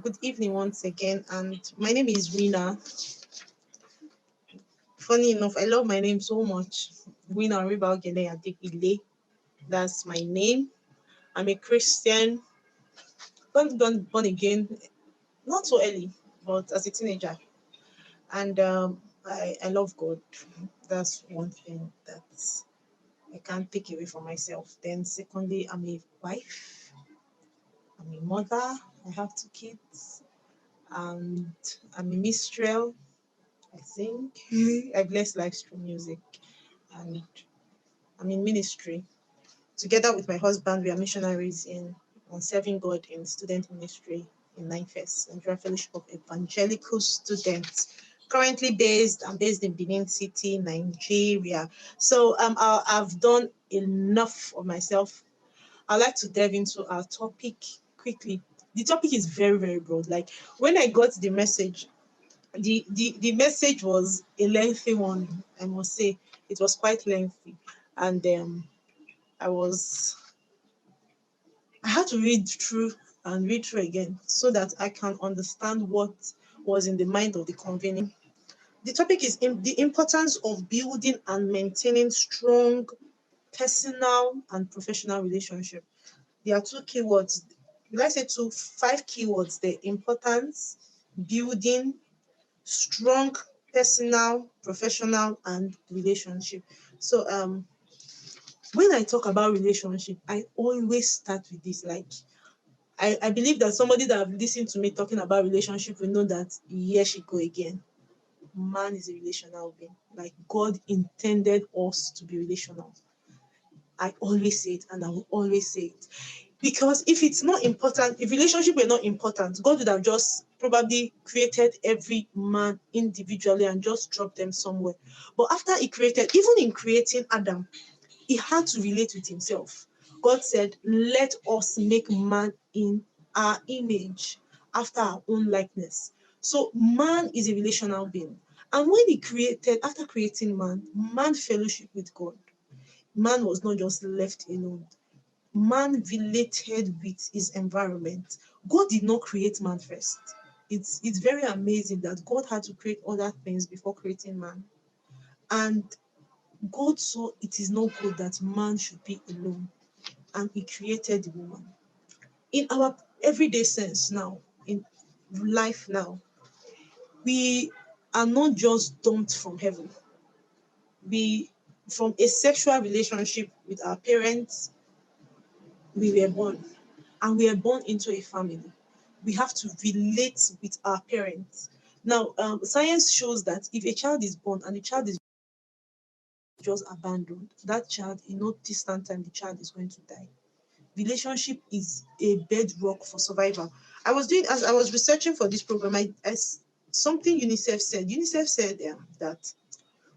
Good evening once again, and my name is Rina. Funny enough, I love my name so much. Rina Ribalgele Adegbile. That's my name. I'm a Christian, born again, not so early, but as a teenager. And I love God. That's one thing that I can't take away from myself. Then, secondly, I'm a wife, I'm a mother, I have 2 kids, and I'm a minstrel. I think I bless lives through music, and I'm in ministry. Together with my husband, we are missionaries in on serving God in student ministry in NIFES, Nigeria Fellowship of Evangelical Students. I'm based in Benin City, Nigeria. So I've done enough of myself. I'd like to delve into our topic quickly. The topic is very, very broad. Like when I got the message, the message was a lengthy one. I must say it was quite lengthy, and I was I had to read through and read through again so that I can understand what was in the mind of the convening. The topic is the importance of building and maintaining strong personal and professional relationship. There are two keywords. Will I say two, five keywords? The importance, building, strong personal, professional, and relationship. So when I talk about relationship, I always start with this. Like I believe that somebody that have listened to me talking about relationship will know that here she go again. Man is a relational being. Like God intended us to be relational. I always say it and I will always say it. Because if it's not important, if relationship were not important, God would have just probably created every man individually and just dropped them somewhere. But after he created, even in creating Adam, he had to relate with himself. God said, let us make man in our image, after our own likeness. So man is a relational being. And when he created, after creating man, man fellowship with God. Man was not just left alone. Man related with his environment. God did not create man first. It's very amazing that God had to create other things before creating man. And God saw it is not good that man should be alone, and he created the woman. In our everyday sense now, in life now, we are not just dumped from heaven. We, from a sexual relationship with our parents, we were born, and we are born into a family. We have to relate with our parents. Now, science shows that if a child is born and the child is just abandoned, that child, in no distant time, the child is going to die. Relationship is a bedrock for survival. As I was researching for this program, something UNICEF said. UNICEF said that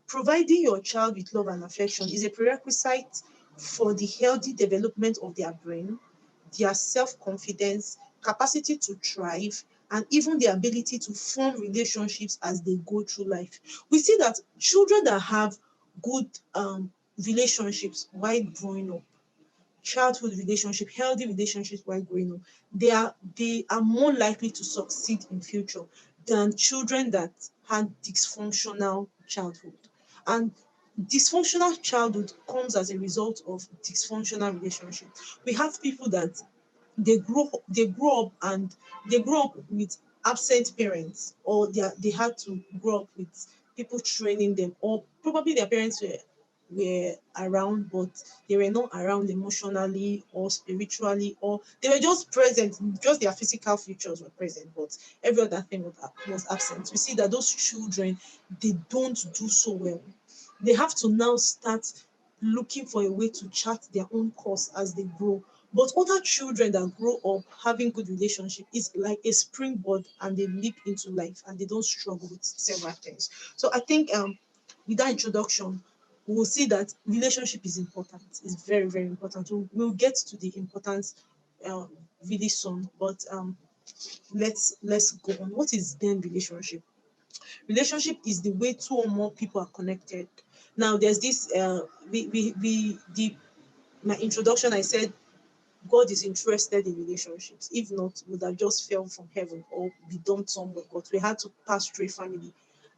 providing your child with love and affection is a prerequisite for the healthy development of their brain, their self-confidence, capacity to thrive, and even the ability to form relationships as they go through life. We see that children that have good relationships while growing up, childhood relationship, healthy relationships while growing up, they are more likely to succeed in future than children that had dysfunctional childhood. And dysfunctional childhood comes as a result of dysfunctional relationship. We have people that they grow up with absent parents, or they had to grow up with people training them, or probably their parents were around, but they were not around emotionally or spiritually, or they were just present, just their physical features were present, but every other thing was absent. We see that those children, they don't do so well. They have to now start looking for a way to chart their own course as they grow. But other children that grow up having good relationship is like a springboard, and they leap into life and they don't struggle with several things. So I think with that introduction, we will see that relationship is important. It's very, very important. We'll get to the importance uh, really soon. But let's go on. What is then relationship? Relationship is the way two or more people are connected. Now, there's this. My introduction, I said God is interested in relationships. If not, we would have just fell from heaven or be dumped somewhere. But we had to pass through a family,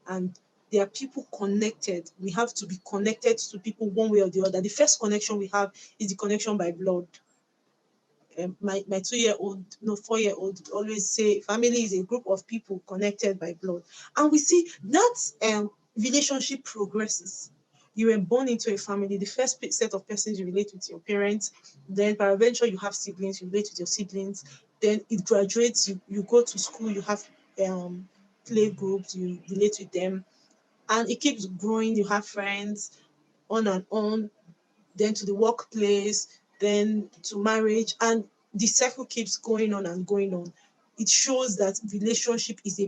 and there are people connected. We have to be connected to people one way or the other. The first connection we have is the connection by blood. My 2-year-old, no, 4-year-old always say family is a group of people connected by blood. And we see that relationship progresses. You were born into a family. The first set of persons you relate with your parents, then peradventure you have siblings, you relate with your siblings, then it graduates, you go to school, you have play groups, you relate with them, and it keeps growing, you have friends, on and on, then to the workplace, then to marriage, and the cycle keeps going on and going on. It shows that relationship is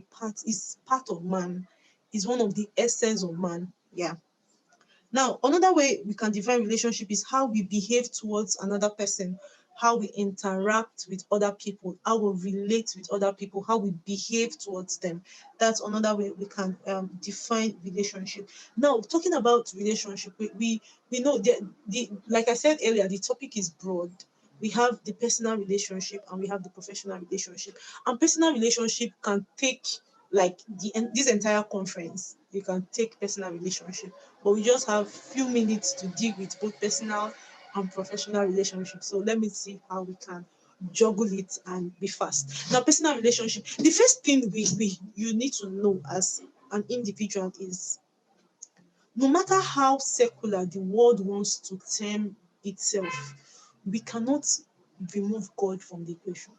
part of man, is one of the essence of man. Yeah. Now, another way we can define relationship is how we behave towards another person, how we interact with other people, how we relate with other people, how we behave towards them. That's another way we can define relationship. Now, talking about relationship, we know that like I said earlier, the topic is broad. We have the personal relationship and we have the professional relationship. And personal relationship can take like this entire conference. You can take personal relationship, but we just have few minutes to deal with both personal and professional relationships. So let me see how we can juggle it and be fast. Now, personal relationship. The first thing we you need to know as an individual is, no matter how secular the world wants to term itself, we cannot remove God from the equation.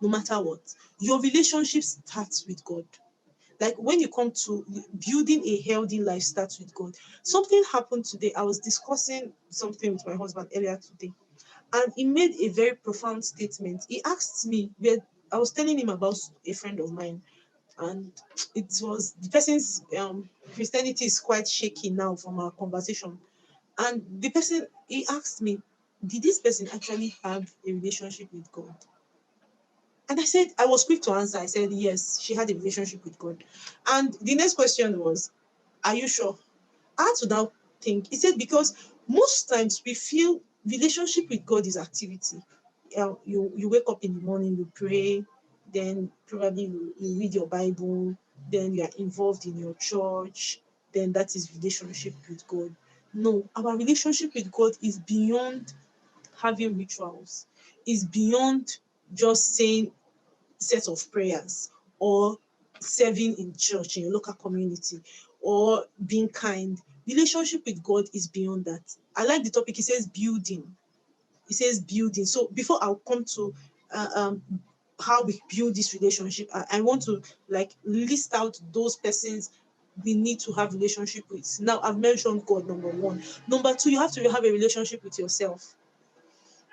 No matter what, your relationship starts with God. Like when you come to building a healthy life starts with God. Something happened today. I was discussing something with my husband earlier today, and he made a very profound statement. He asked me where I was telling him about a friend of mine, and it was the person's Christianity is quite shaky now from our conversation. And the person, he asked me, did this person actually have a relationship with God? And I said, I was quick to answer. I said, yes, she had a relationship with God. And the next question was, are you sure? I had to now think. He said, because most times we feel relationship with God is activity. You wake up in the morning, you pray, then probably you read your Bible, then you are involved in your church, then that is relationship with God. No, our relationship with God is beyond having rituals, is beyond just saying set of prayers or serving in church in your local community or being kind. Relationship with God is beyond that. I like the topic. It says building. It says building. So before I'll come to uh, um how we build this relationship, I want to like list out those persons we need to have relationship with. Now I've mentioned God, number one. Number two, you have to have a relationship with yourself.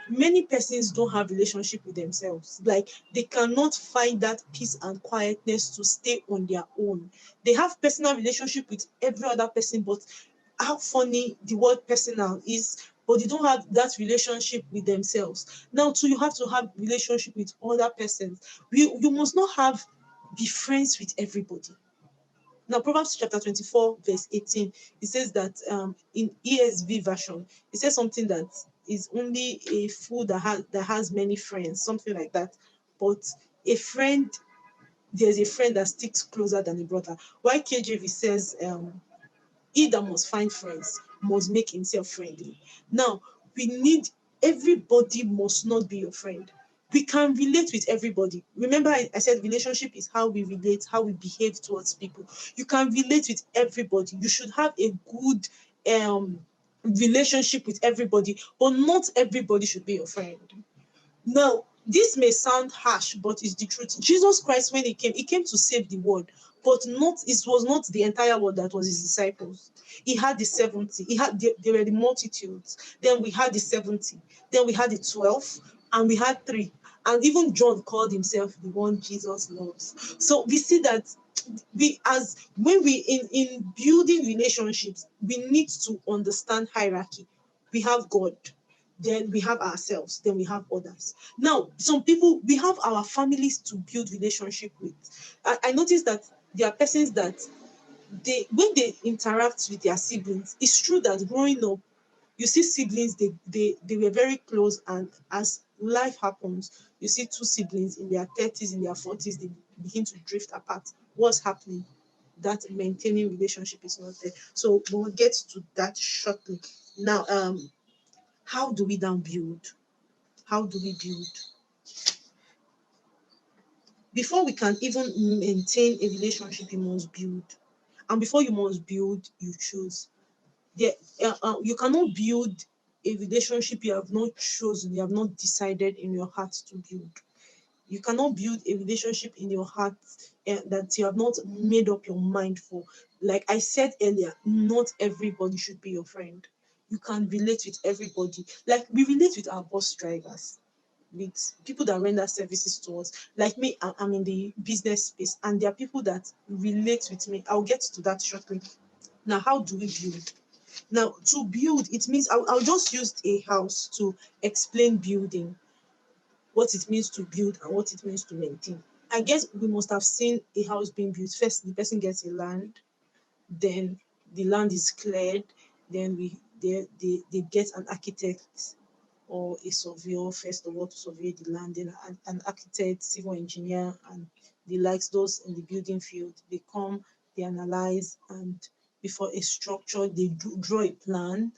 Many persons don't have relationship with themselves. Like they cannot find that peace and quietness to stay on their own. They have personal relationship with every other person, but how funny the word personal is, but they don't have that relationship with themselves. Now too, you have to have relationship with other persons. You must not be friends with everybody. Now, Proverbs chapter 24, verse 18, it says that in ESV version, it says something that is only a fool that has many friends, something like that. But a friend, there's a friend that sticks closer than a brother. Why KJV says, he that must find friends must make himself friendly. Now, we need everybody must not be your friend. We can relate with everybody. Remember, I said relationship is how we relate, how we behave towards people. You can relate with everybody. You should have a good relationship with everybody, but not everybody should be your friend. Now, this may sound harsh, but it's the truth. Jesus Christ, when he came to save the world, but it was not the entire world that was his disciples. He had the 70. There were the multitudes. Then we had the 70. Then we had the 12, and we had 3. And even John called himself the one Jesus loves. So we see that when we in building relationships, we need to understand hierarchy. We have God, then we have ourselves, then we have others. Now, some people, we have our families to build relationship with. I noticed that there are persons that when they interact with their siblings, it's true that growing up, You see siblings, they were very close, and as life happens, you see two siblings in their 30s, in their 40s, they begin to drift apart. What's happening? That maintaining relationship is not there. So we'll get to that shortly. Now, how do we then build? How do we build? Before we can even maintain a relationship, you must build. And before you must build, you choose. There, you cannot build a relationship you have not chosen, you have not decided in your heart to build. You cannot build a relationship in your heart that you have not made up your mind for. Like I said earlier, not everybody should be your friend. You can relate with everybody. Like we relate with our bus drivers, with people that render services to us. Like me, I'm in the business space, and there are people that relate with me. I'll get to that shortly. Now, how do we build? Now, to build, it means I'll just use a house to explain building, what it means to build and what it means to maintain. I guess we must have seen a house being built. First, the person gets a land, then the land is cleared, then they get an architect or a surveyor first of all to survey the land, then an architect, civil engineer, and the likes, those in the building field. They come, they analyze, and before a structure, they draw a plan.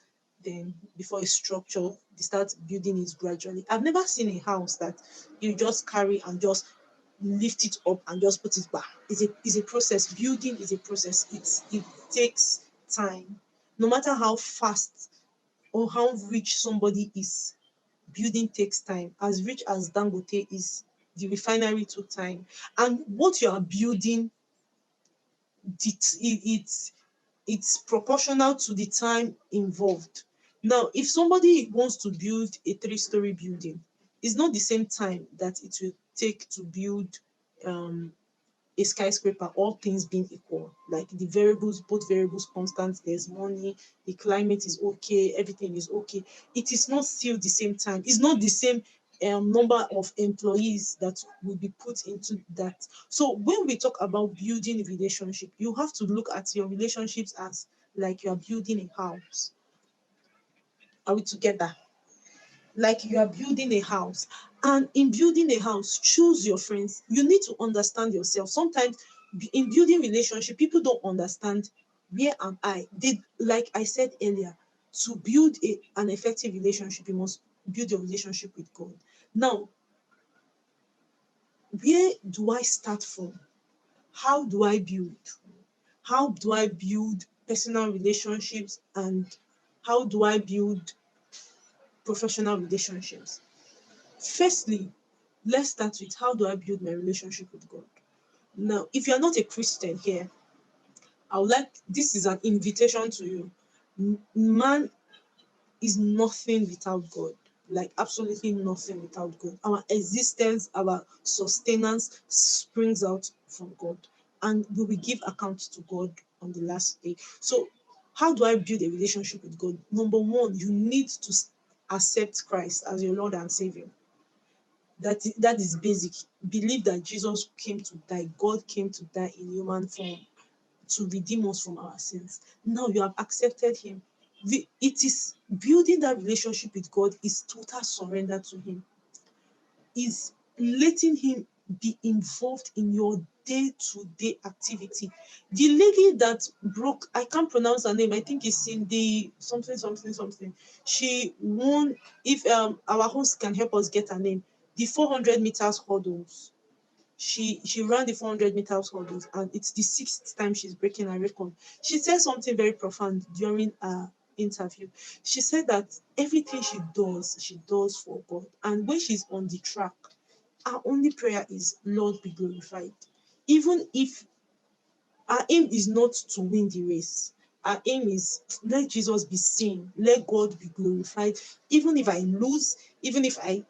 Then before a structure, they start building it gradually. I've never seen a house that you just carry and just lift it up and just put it back. It's a process. Building is a process. It takes time. No matter how fast or how rich somebody is, building takes time. As rich as Dangote is, the refinery took time. And what you are building, it's proportional to the time involved. Now, if somebody wants to build a three-story building, it's not the same time that it will take to build um, a skyscraper, all things being equal. Like the variables, both variables constant, there's money, the climate is okay, everything is okay. It is not still the same time. It's not the same number of employees that will be put into that. So when we talk about building a relationship, you have to look at your relationships as like you are building a house. Are we together? Like you are building a house. And in building a house, choose your friends. You need to understand yourself. Sometimes in building relationship, people don't understand where am I. They, like I said earlier, to build an effective relationship, you must build your relationship with God. Now, where do I start from? How do I build? How do I build personal relationships, and how do I build professional relationships? Firstly, let's start with how do I build my relationship with God? Now, if you're not a Christian here, I would like, this is an invitation to you. Man is nothing without God. Like absolutely nothing without God. Our existence, our sustenance springs out from God, and we will give account to God on the last day. So, how do I build a relationship with God? Number one, you need to accept Christ as your Lord and Savior. That is basic. Believe that Jesus came to die. God came to die in human form to redeem us from our sins. Now you have accepted him. It is building that relationship with God is total surrender to him. Is letting him be involved in your day-to-day activity. The lady that broke, I can't pronounce her name, I think it's in the something something something. She won, if our host can help us get her name, the 400 meters hurdles. She ran the 400 meters hurdles, and it's the sixth time she's breaking her record. She said something very profound during her interview. She said that everything she does for God. And when she's on the track, our only prayer is, Lord, be glorified. Even if our aim is not to win the race, our aim is let Jesus be seen, let God be glorified. Even if I lose, even if I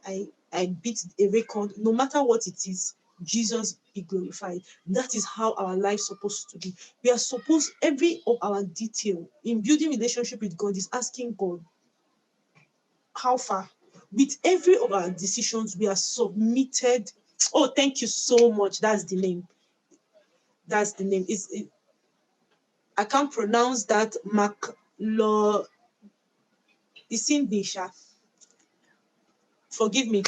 beat a record, no matter what it is, Jesus be glorified. That is how our life is supposed to be. We are supposed, every of our detail in building relationship with God is asking God, how far? With every of our decisions, we are submitted. Oh, thank you so much. That's the name. That's the name. I can't pronounce that. Isindisha. Forgive me,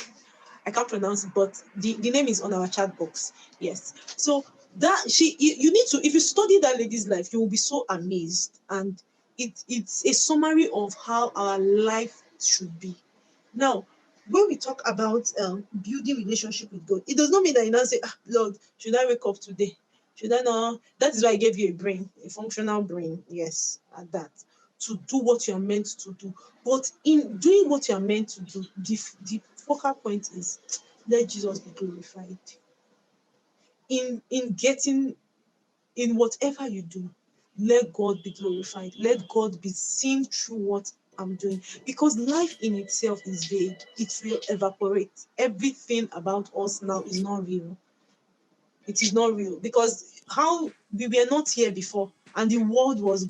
I can't pronounce it, but the name is on our chat box. Yes. So that you need to, if you study that lady's life, you will be so amazed. And it's a summary of how our life should be. Now, when we talk about building relationship with God, it does not mean that you now say, Lord, should I wake up today? Should I not? That is why I gave you a brain, a functional brain. Yes, at that. To do what you are meant to do. But in doing what you are meant to do, the focal point is let Jesus be glorified. In getting, in whatever you do, let God be glorified. Let God be seen through what I'm doing. Because life in itself is vague. It will evaporate. Everything about us now is not real. It is not real. Because how we were not here before, and the world was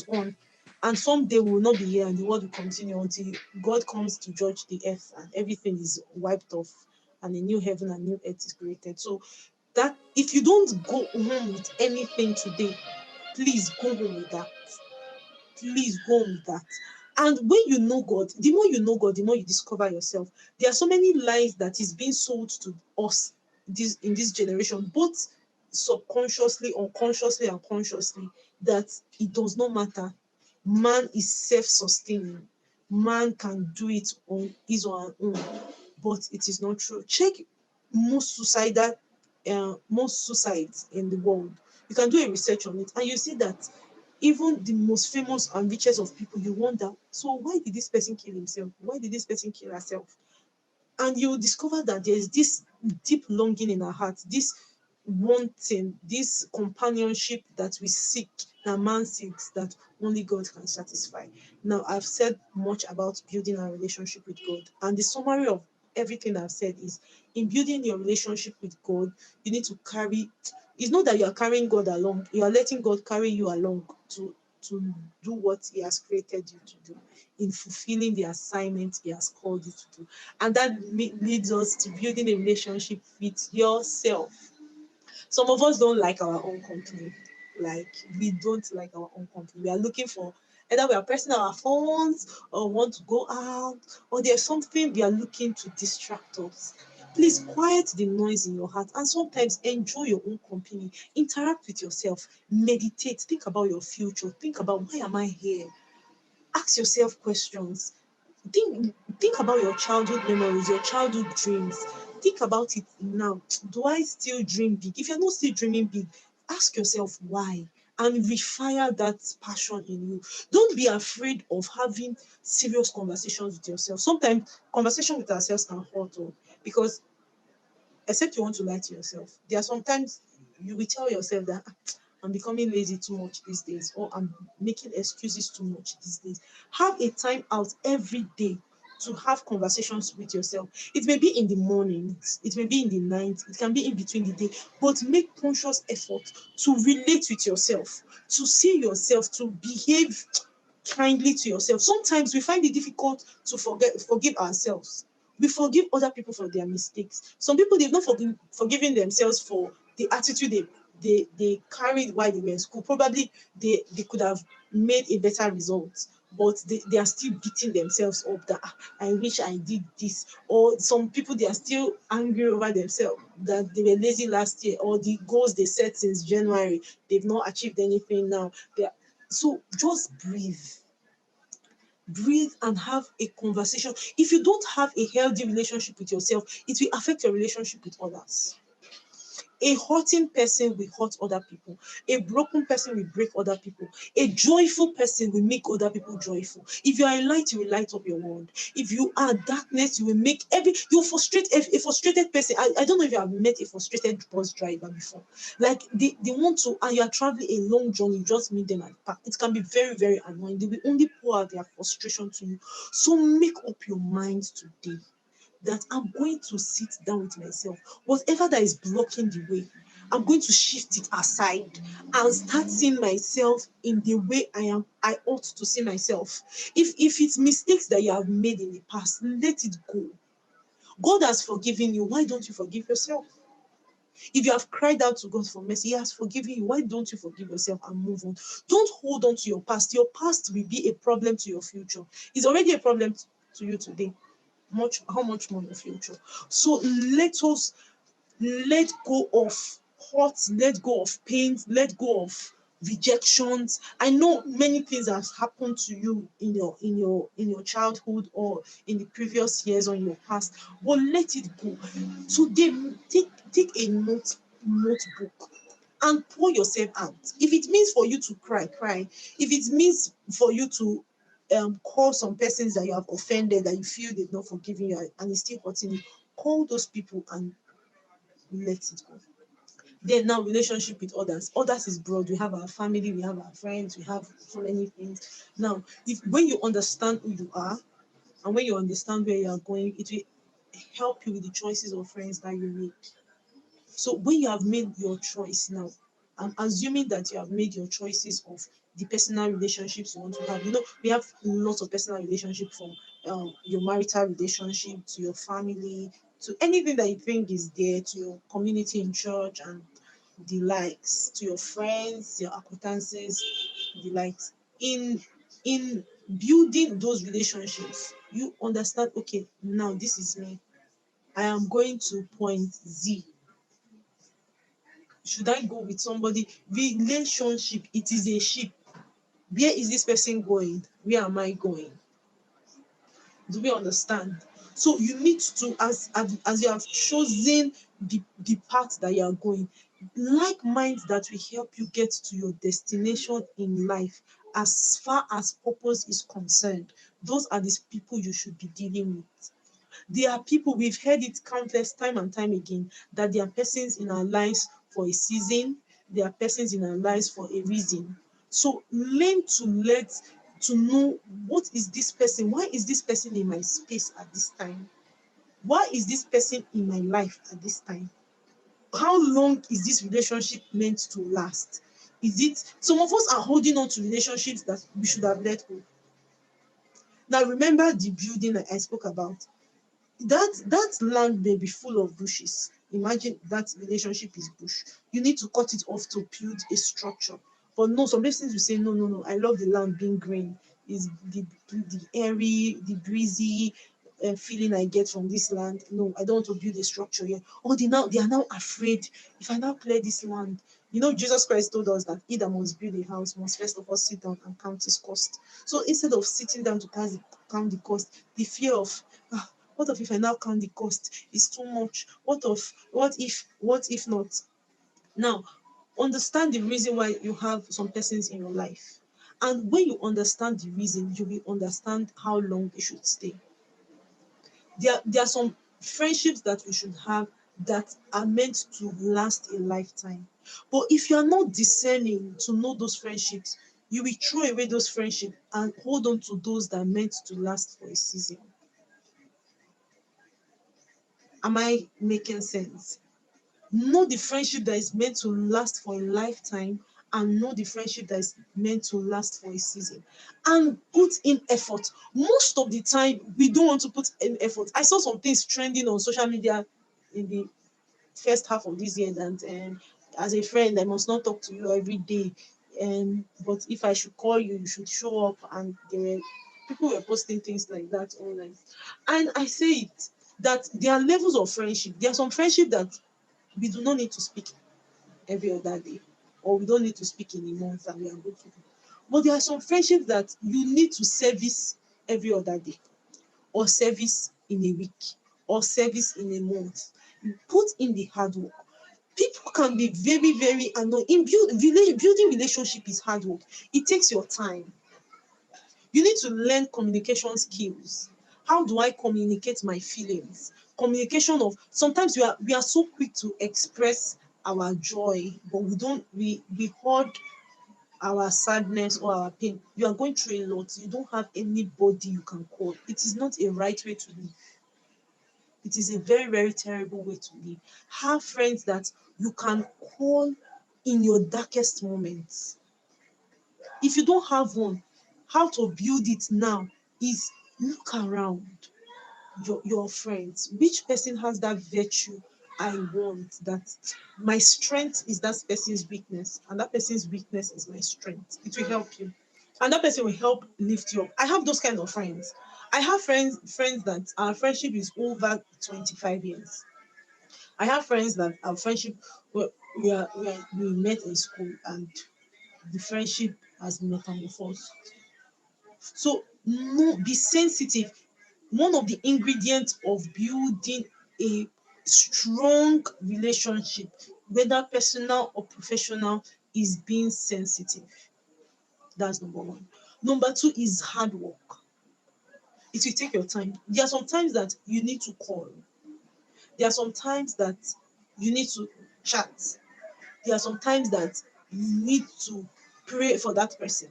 on. And someday we will not be here, and the world will continue until God comes to judge the earth and everything is wiped off, and a new heaven and new earth is created. So that if you don't go home with anything today, please go home with that. Please go home with that. And when you know God, the more you know God, the more you discover yourself. There are so many lies that is being sold to us in this generation, both subconsciously, unconsciously, and consciously, that it does not matter. Man is self-sustaining. Man can do it on his or her own, but it is not true. Check most suicides in the world. You can do a research on it, and you see that even the most famous and richest of people, you wonder, so why did this person kill himself? Why did this person kill herself? And you discover that there's this deep longing in our hearts, this wanting, this companionship that we seek, that man seeks, that only God can satisfy. Now, I've said much about building our relationship with God, and the summary of everything I've said is, in building your relationship with God, you need to carry, it's not that you are carrying God along, you are letting God carry you along to do what He has created you to do, in fulfilling the assignment He has called you to do. And that leads us to building a relationship with yourself. Some of us don't like our own company. Like, we don't like our own company. We are looking for, either we are pressing our phones or want to go out, or there's something we are looking to distract us. Please quiet the noise in your heart and sometimes enjoy your own company. Interact with yourself. Meditate. Think about your future. Think about, why am I here? Ask yourself questions. Think about your childhood memories, your childhood dreams. Think about it now. Do I still dream big? If you're not still dreaming big, ask yourself why, and refire that passion in you. Don't be afraid of having serious conversations with yourself. Sometimes conversation with ourselves can hurt, because except you want to lie to yourself, there are sometimes you will tell yourself that, I'm becoming lazy too much these days, or I'm making excuses too much these days. Have a time out every day to have conversations with yourself. It may be in the mornings, it may be in the night, it can be in between the day, but make conscious effort to relate with yourself, to see yourself, to behave kindly to yourself. Sometimes we find it difficult to forgive ourselves. We forgive other people for their mistakes. Some people, they've not forgiven themselves for the attitude they carried while they were in school. Probably they could have made a better result, but they are still beating themselves up that, I wish I did this. Or some people, they are still angry over themselves that they were lazy last year, or the goals they set since January, they've not achieved anything now. So just breathe and have a conversation. If you don't have a healthy relationship with yourself, it will affect your relationship with others. A hurting person will hurt other people. A broken person will break other people. A joyful person will make other people joyful. If you are a light, you will light up your world. If you are darkness, you will make you frustrate a frustrated person. I don't know if you have met a frustrated bus driver before. Like they want to, and you are traveling a long journey, you just meet them at the park. It can be very, very annoying. They will only pour out their frustration to you. So make up your mind today that I'm going to sit down with myself. Whatever that is blocking the way, I'm going to shift it aside and start seeing myself in the way I ought to see myself. If it's mistakes that you have made in the past, let it go. God has forgiven you. Why don't you forgive yourself? If you have cried out to God for mercy, He has forgiven you. Why don't you forgive yourself and move on? Don't hold on to your past. Your past will be a problem to your future. It's already a problem to you today. How much more your future? So let us let go of hurt, let go of pain, let go of rejections. I know many things have happened to you in your childhood or in the previous years or in your past, but let it go. Today, take a notebook and pour yourself out. If it means for you to cry, cry. If it means for you to call some persons that you have offended, that you feel they've not forgiven you and it's still hurting you, call those people and let it go. Then now relationship with others. Others is broad. We have our family, we have our friends, we have so many things. Now, if when you understand who you are and when you understand where you are going, it will help you with the choices of friends that you make. So when you have made your choice now, I'm assuming that you have made your choices of the personal relationships you want to have. We have lots of personal relationships from your marital relationship to your family to anything that you think is there, to your community in church and the likes, to your friends, your acquaintances, the likes. In building those relationships, you understand, okay, now this is me. I am going to point Z. Should I go with somebody? Relationship, it is a ship. Where is this person going? Where am I going? Do we understand? So you need to, as you have chosen the path that you are going, like minds that will help you get to your destination in life as far as purpose is concerned. Those are the people you should be dealing with. There are people, we've heard it countless time and time again, that there are persons in our lives for a season, there are persons in our lives for a reason. So learn to know, what is this person? Why is this person in my space at this time? Why is this person in my life at this time? How long is this relationship meant to last? Is it some of us are holding on to relationships that we should have let go? Now remember the building that I spoke about. That land may be full of bushes. Imagine that relationship is bush. You need to cut it off to build a structure. But no, some persons will say, no, no, no, I love the land being green. Is the airy, the breezy feeling I get from this land. No, I don't want to build a structure here. Or they are now afraid. If I now clear this land, Jesus Christ told us that he that must build a house must first of all sit down and count his cost. So instead of sitting down to count the cost, the fear of what if I now count the cost? It's too much. What if not? Now, understand the reason why you have some persons in your life. And when you understand the reason, you will understand how long they should stay. There are some friendships that we should have that are meant to last a lifetime. But if you are not discerning to know those friendships, you will throw away those friendships and hold on to those that are meant to last for a season. Am I making sense? Know the friendship that is meant to last for a lifetime and know the friendship that is meant to last for a season. And put in effort. Most of the time, we don't want to put in effort. I saw some things trending on social media in the first half of this year that as a friend, I must not talk to you every day. But if I should call you, you should show up. And people were posting things like that online. And I say it that there are levels of friendship. There are some friendship that we do not need to speak every other day, or we don't need to speak in a month and we are good to go. But there are some friendships that you need to service every other day, or service in a week, or service in a month. You put in the hard work. People can be very, very annoying. Building relationship is hard work. It takes your time. You need to learn communication skills. How do I communicate my feelings? Communication of sometimes we are so quick to express our joy, but we hold our sadness or our pain. You are going through a lot. You don't have anybody you can call. It is not a right way to live. It is a very, very terrible way to live. Have friends that you can call in your darkest moments. If you don't have one, how to build it now is look around your friends. Which person has that virtue I want, that my strength is that person's weakness, and that person's weakness is my strength. It will help you, and that person will help lift you up. I have those kind of friends. I have friends that our friendship is over 25 years. I have friends that our friendship, well, we met in school, and the friendship has metamorphosed. So no, be sensitive. One of the ingredients of building a strong relationship, whether personal or professional, is being sensitive. That's number one. Number two is hard work. It will take your time. There are some times that you need to call. There are some times that you need to chat. There are some times that you need to pray for that person.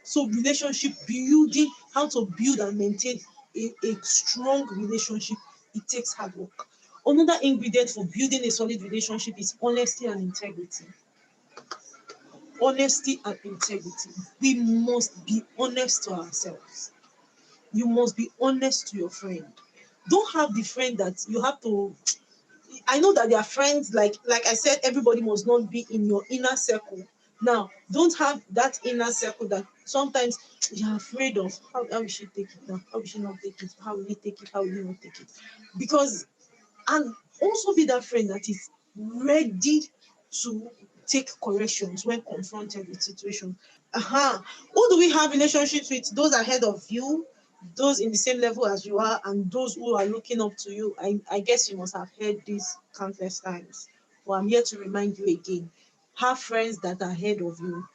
So relationship building, how to build and maintain a strong relationship, it takes hard work. Another ingredient for building a solid relationship is honesty and integrity. Honesty and integrity. We must be honest to ourselves. You must be honest to your friend. Don't have the friend that you have to. I know that there are friends, like I said, everybody must not be in your inner circle. Now, don't have that inner circle that sometimes you're afraid of. How will she take it now? How will she not take it? How will he take it? How will he not take it? Because, and also be that friend that is ready to take corrections when confronted with situations. Who do we have relationships with? Those ahead of you, those in the same level as you are, and those who are looking up to you. I guess you must have heard this countless times, but I'm here to remind you again. Have friends that are ahead of you.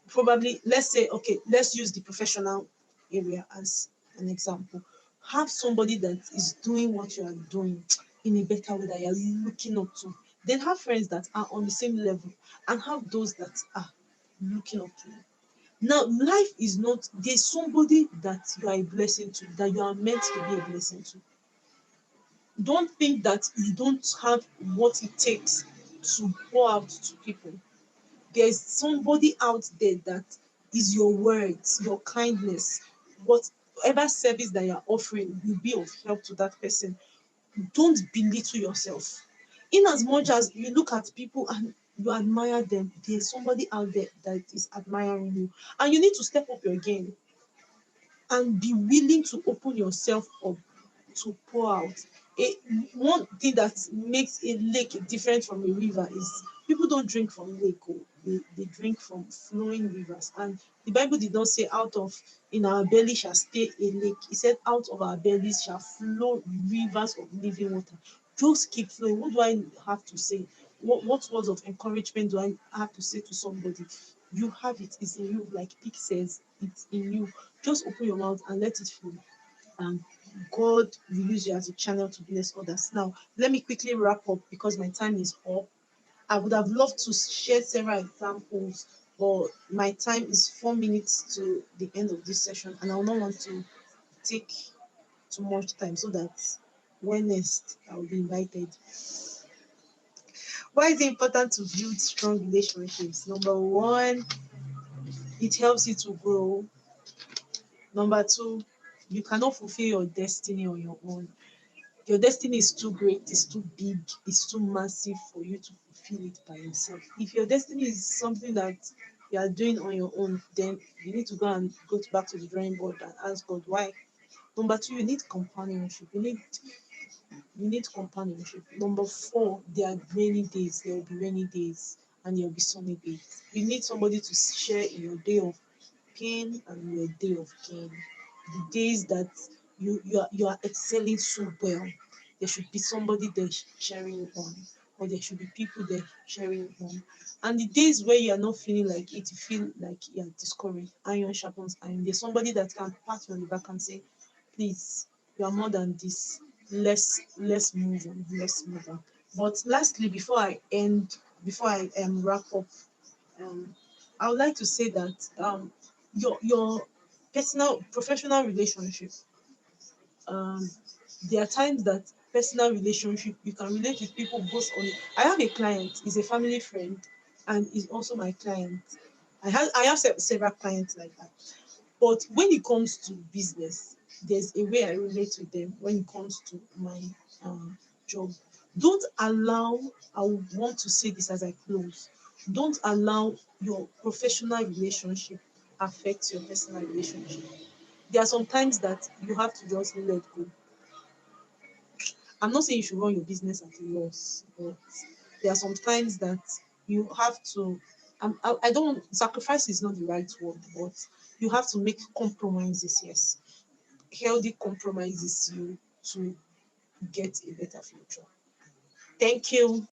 Probably, let's say, okay, let's use the professional area as an example. Have somebody that is doing what you are doing in a better way that you're looking up to. Then have friends that are on the same level, and have those that are looking up to you. Now, life is not, there's somebody that you are a blessing to, that you are meant to be a blessing to. Don't think that you don't have what it takes to pour out to people. There's somebody out there that is your words, your kindness, whatever service that you're offering will be of help to that person. Don't belittle yourself. In as much as you look at people and you admire them, there's somebody out there that is admiring you. And you need to step up your game and be willing to open yourself up to pour out. One thing that makes a lake different from a river is people don't drink from lake, they drink from flowing rivers. And the Bible did not say out of in our belly shall stay a lake. It said out of our bellies shall flow rivers of living water. Just keep flowing. What do I have to say? What words of encouragement do I have to say to somebody? You have it, it's in you, like Pick says, it's in you. Just open your mouth and let it flow. And God will use you as a channel to bless others. Now, let me quickly wrap up because my time is up. I would have loved to share several examples, but my time is 4 minutes to the end of this session, and I will not want to take too much time so that when next I will be invited. Why is it important to build strong relationships? Number one, it helps you to grow. Number two, you cannot fulfill your destiny on your own. Your destiny is too great, it's too big, it's too massive for you to fulfill it by yourself. If your destiny is something that you are doing on your own, then you need to go back to the drawing board and ask God why. Number two, you need companionship. You need companionship. Number four, there are rainy days. There will be rainy days and there will be sunny days. You need somebody to share in your day of pain and your day of gain. The days that you are excelling so well, there should be somebody there cheering on, or there should be people there cheering on. And the days where you are not feeling like it, you feel like you are discouraged, iron sharpens iron. There's somebody that can pat you on the back and say, please, you are more than this. Let's move on. Let's move on. But lastly, before I wrap up, um, I would like to say that your personal professional relationship, um, there are times that personal relationship you can relate with people both on. I have a client, he's a family friend, and is also my client. I have several clients like that. But when it comes to business, there's a way I relate with them when it comes to my job. Don't allow, I would want to say this as I close, don't allow your professional relationship affect your personal relationship. There are some times that you have to just let go. I'm not saying you should run your business at a loss, but there are some times that you have to. I don't. Sacrifice is not the right word, but you have to make compromises. Yes, healthy compromises you to get a better future. Thank you.